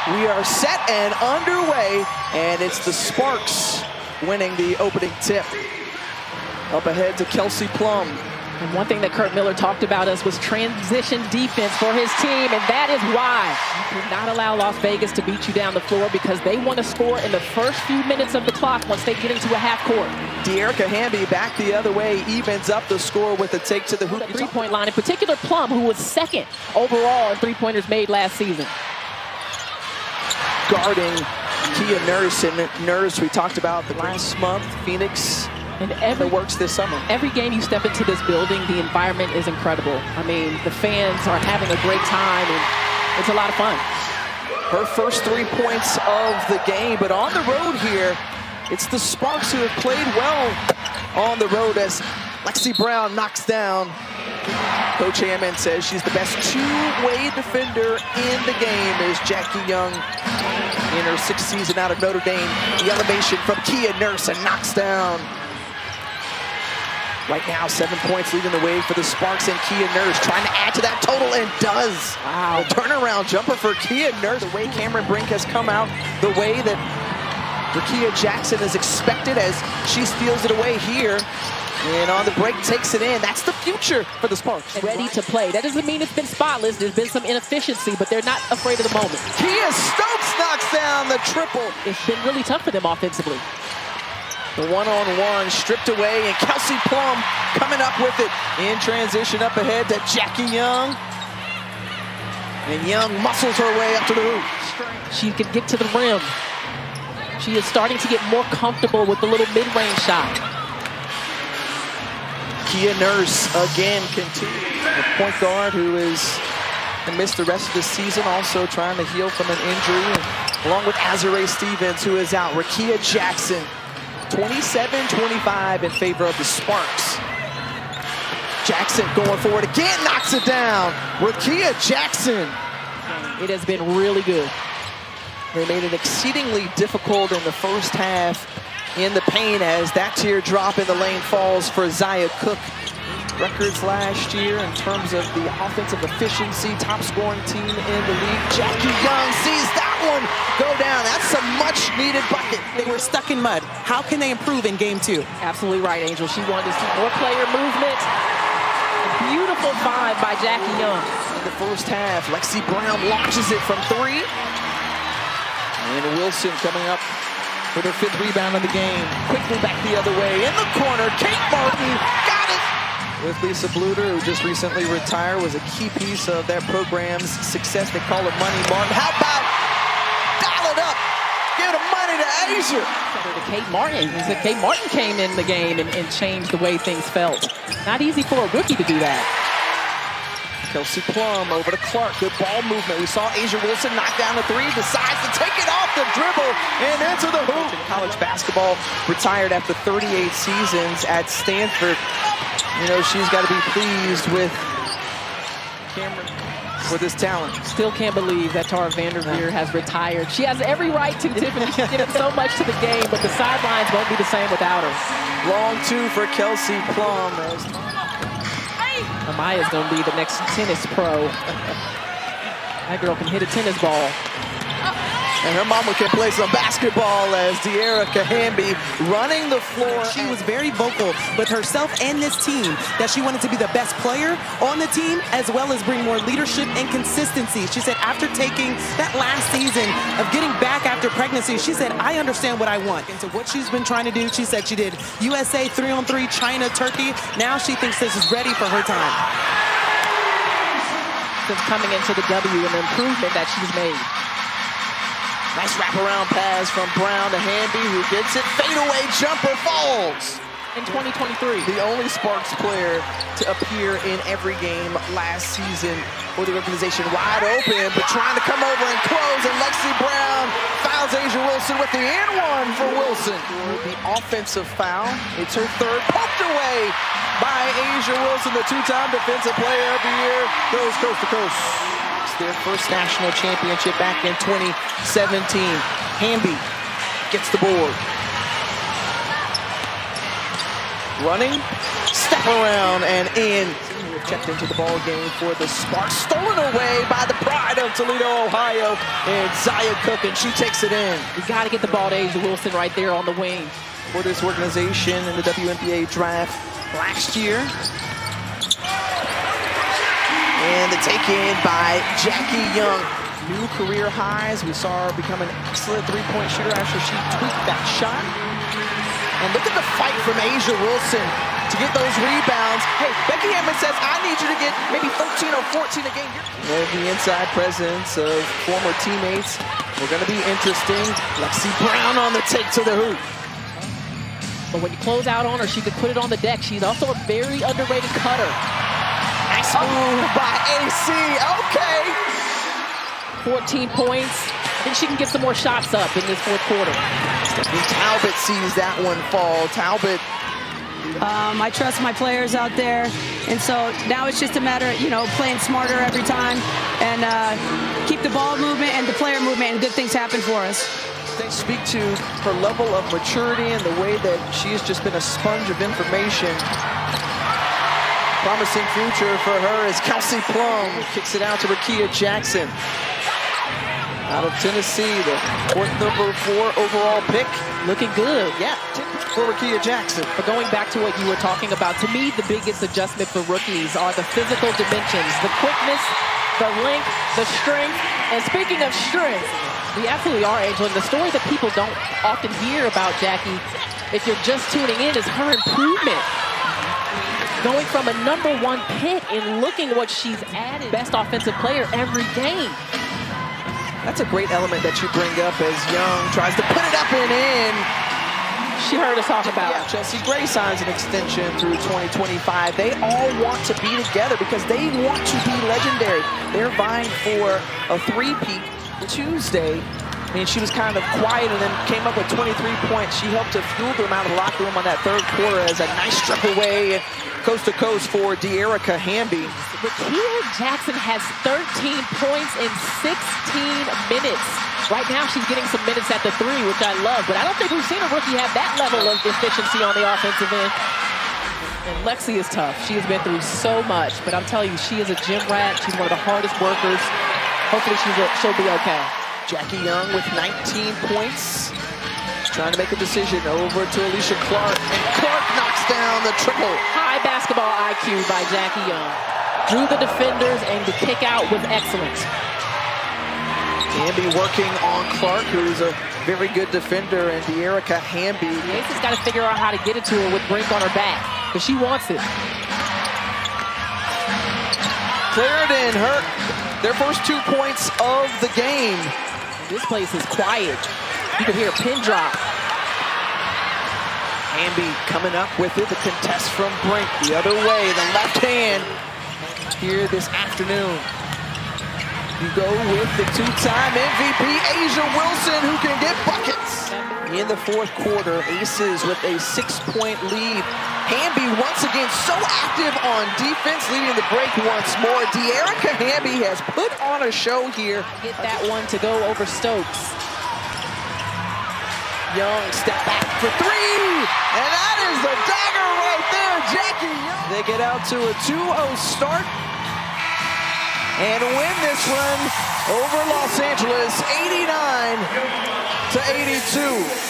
We are set and underway, and it's the Sparks winning the opening tip. Up ahead to Kelsey Plum. And one thing that Kurt Miller talked about us was transition defense for his team, and that is why you cannot allow Las Vegas to beat you down the floor, because they want to score in the first few minutes of the clock once they get into a half court. De'Erica Hamby back the other way, evens up the score with a take to the hoop. The three-point line, in particular Plum, who was second overall in three-pointers made last season. Guarding Kia Nurse, and Nurse we talked about the last month, Phoenix. And every works this summer. Every game you step into this building, the environment is incredible. I mean, the fans are having a great time, and it's a lot of fun. Her first 3 points of the game, but on the road here, it's the Sparks who have played well on the road as Lexi Brown knocks down. Coach Hammond says she's the best two-way defender in the game is Jackie Young in her 6th season out of Notre Dame. The elevation from Kia Nurse and knocks down. Right now, 7 points leading the way for the Sparks, and Kia Nurse trying to add to that total, and does. Wow. A turnaround jumper for Kia Nurse. The way Cameron Brink has come out, the way that Rickea Jackson is expected as she steals it away here. And on the break, takes it in. That's the future for the Sparks. Ready to play. That doesn't mean it's been spotless. There's been some inefficiency, but they're not afraid of the moment. Kia Stokes knocks down the triple. It's been really tough for them offensively. The one-on-one stripped away, and Kelsey Plum coming up with it in transition up ahead to Jackie Young. And Young muscles her way up to the hoop. She can get to the rim. She is starting to get more comfortable with the little mid-range shot. Kia Nurse again continues. The point guard who is missed the rest of the season, also trying to heal from an injury, along with Azurá Stevens, who is out. Rickea Jackson, 27-25 in favor of the Sparks. Jackson going forward again, knocks it down. Rickea Jackson. It has been really good. They made it exceedingly difficult in the first half in the paint as that teardrop in the lane falls for Zia Cook. Records last year in terms of the offensive efficiency, top scoring team in the league. Jackie Young sees that one go down. That's a much needed bucket. They were stuck in mud. How can they improve in game 2? Absolutely right, Angel. She wanted to see more player movement. A beautiful find by Jackie Young. In the first half, Lexi Brown launches it from 3. And Wilson coming up with her 5th rebound of the game. Quickly back the other way. In the corner, Kate Martin got it! With Lisa Bluter, who just recently retired, was a key piece of that program's success. They call it Money Martin. How about dial it up? Give the money to Asia. To Kate Martin. He said Kate Martin came in the game and changed the way things felt. Not easy for a rookie to do that. Kelsey Plum over to Clark. Good ball movement. We saw Asia Wilson knock down the 3. Decides to take it off the dribble and into the hoop. In college basketball, retired after 38 seasons at Stanford. You know, she's got to be pleased with Cameron, with his talent. Still can't believe that Tara Vanderveer has retired. She has every right to, Tiffany. She's given so much to the game, but the sidelines won't be the same without her. Long 2 for Kelsey Plum. Amaya's going to be the next tennis pro. That girl can hit a tennis ball. And her mama can play some basketball as De'Erica Hamby running the floor. She was very vocal with herself and this team that she wanted to be the best player on the team, as well as bring more leadership and consistency. She said after taking that last season of getting back after pregnancy, she said, I understand what I want. And so what she's been trying to do, she said she did USA 3-on-3, China, Turkey. Now she thinks this is ready for her time. Since coming into the W and the improvement that she's made. Nice wraparound pass from Brown to Hamby, who gets it. Fadeaway jumper falls. In 2023. The only Sparks player to appear in every game last season for the organization. Wide open, but trying to come over and close. And Lexi Brown fouls Asia Wilson with the and-one for Wilson. The offensive foul. It's her 3rd. Poked away by Asia Wilson, the 2-time Defensive Player of the Year. Goes coast to coast. Their first national championship back in 2017. Hamby gets the board. Running, step around and in checked into the ball game for the Sparks. Stolen away by the pride of Toledo, Ohio, and Zaya Cook, and she takes it in. You got to get the ball to Asia Wilson right there on the wing. For this organization in the WNBA draft last year. And the take-in by Jackie Young. New career highs. We saw her become an excellent three-point shooter after she tweaked that shot. And look at the fight from Asia Wilson to get those rebounds. Hey, Becky Hammond says, I need you to get maybe 13 or 14 a game. The inside presence of former teammates. We're going to be interesting. Lexi Brown on the take to the hoop. But when you close out on her, she could put it on the deck. She's also a very underrated cutter. Nice move by AC. Okay. 14 points. I think she can get some more shots up in this fourth quarter. Stephanie Talbot sees that one fall. Talbot. I trust my players out there. And so now it's just a matter of, playing smarter every time and keep the ball movement and the player movement, and good things happen for us. They speak to her level of maturity and the way that she has just been a sponge of information. Promising future for her as Kelsey Plum kicks it out to Rakia Jackson. Out of Tennessee, the #4 overall pick. Looking good. Yeah, for Rakia Jackson. But going back to what you were talking about, to me, the biggest adjustment for rookies are the physical dimensions, the quickness, the length, the strength. And speaking of strength, we absolutely are, Angel. And the story that people don't often hear about Jackie, if you're just tuning in, is her improvement. Going from a #1 pick and looking what she's added. Best offensive player every game. That's a great element that you bring up as Young tries to put it up and in. She heard us talk about Yeah, Chelsea Gray signs an extension through 2025. They all want to be together because they want to be legendary. They're vying for a three-peat Tuesday. I mean, she was kind of quiet and then came up with 23 points. She helped to fuel them out of the locker room on that third quarter as a nice strip away and coast to coast for De'Erica Hamby. Rakia Jackson has 13 points in 16 minutes. Right now, she's getting some minutes at the three, which I love, but I don't think we've seen a rookie have that level of efficiency on the offensive end. And Lexi is tough. She has been through so much, but I'm telling you, she is a gym rat. She's one of the hardest workers. Hopefully, she'll be okay. Jackie Young with 19 points. Trying to make a decision over to Alicia Clark, and Clark knocks down the triple. High basketball IQ by Jackie Young. Drew the defenders, and the kick out was excellent. Hamby working on Clark, who's a very good defender, and De'Erica Hamby. Ace's got to figure out how to get it to her with Brink on her back, because she wants it. Clarendon hurt their first 2 points of the game. This place is quiet. You can hear a pin drop. Hamby coming up with it. The contest from Brink the other way. The left hand here this afternoon. You go with the two-time MVP, Asia Wilson, who can get buckets. In the fourth quarter, Aces with a 6-point lead. Hamby once again so active on defense, leading the break once more. De'Erica Hamby has put on a show here. Get that one to go over Stokes. Young step back for three, and that is the dagger right there, Jackie Young. They get out to a 2-0 start and win this run over Los Angeles, 89-82.